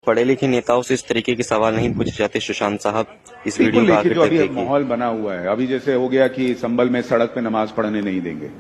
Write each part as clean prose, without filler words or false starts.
पढ़े लिखे नेताओं से इस तरीके के सवाल नहीं पूछे जाते। सुशांत साहब, इस वीडियो बिल्कुल का देखिए, आखिर जो तक अभी देखिए। माहौल बना हुआ है, अभी जैसे हो गया कि संभल में सड़क पे नमाज पढ़ने नहीं देंगे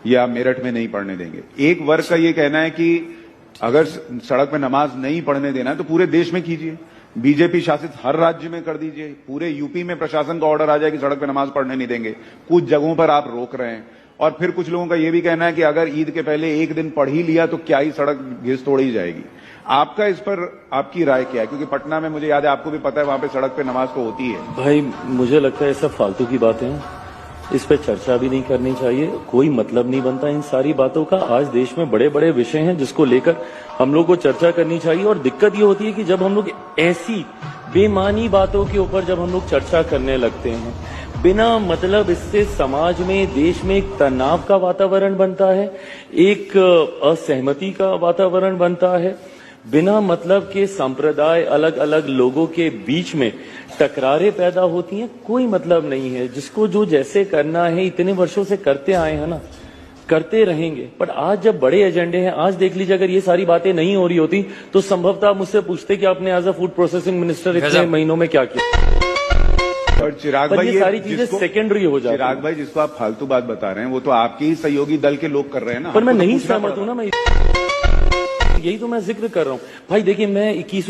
या मेरठ में नहीं पढ़ने देंगे। एक वर्ग का ये कहना है कि अगर सड़क पे नमाज नहीं पढ़ने देना है तो पूरे देश में कीजिए, बीजेपी शासित हर राज्य में कर दीजिए। पूरे यूपी में प्रशासन का ऑर्डर आ जाए कि सड़क पे नमाज पढ़ने नहीं देंगे। कुछ जगहों पर आप रोक रहे हैं। और फिर कुछ लोगों का यह भी कहना है कि अगर ईद के पहले एक दिन पढ़ ही लिया तो क्या ही सड़क घिस तोड़ी जाएगी। आपका इस पर आपकी राय क्या है? क्योंकि पटना में मुझे याद है, आपको भी पता है, वहां पे सड़क पे नमाज तो होती है। भाई मुझे लगता है सब फालतू की बातें हैं, इस पे चर्चा भी नहीं करनी चाहिए। कोई मतलब नहीं बनता इन सारी बातों का। आज देश में बड़े बड़े विषय हैं जिसको लेकर हम लोग को चर्चा करनी चाहिए। और दिक्कत ये होती है कि जब हम लोग ऐसी बेमानी बातों के ऊपर जब हम लोग चर्चा करने लगते हैं, बिना मतलब इससे समाज में, देश में एक तनाव का वातावरण बनता है, एक असहमति का वातावरण बनता है। बिना मतलब के संप्रदाय, अलग अलग लोगों के बीच में टकरारें पैदा होती हैं। कोई मतलब नहीं है। जिसको जो जैसे करना है, इतने वर्षों से करते आए हैं ना, करते रहेंगे। पर आज जब बड़े एजेंडे हैं, आज देख लीजिए, अगर ये सारी बातें नहीं हो रही होती तो संभवतः आप मुझसे पूछते कि आपने as a food processing minister इतने महीनों में क्या किया। और चिराग भाई, ये सारी चीजें सेकेंडरी हो जाती हैं। चिराग भाई, जिसको आप फालतू बात बता रहे हैं वो तो आपके ही सहयोगी दल के लोग कर रहे हैं ना। पर मैं नहीं सहमत हूं ना। मैं यही तो मैं जिक्र कर रहा हूं। भाई देखिए, मैं 21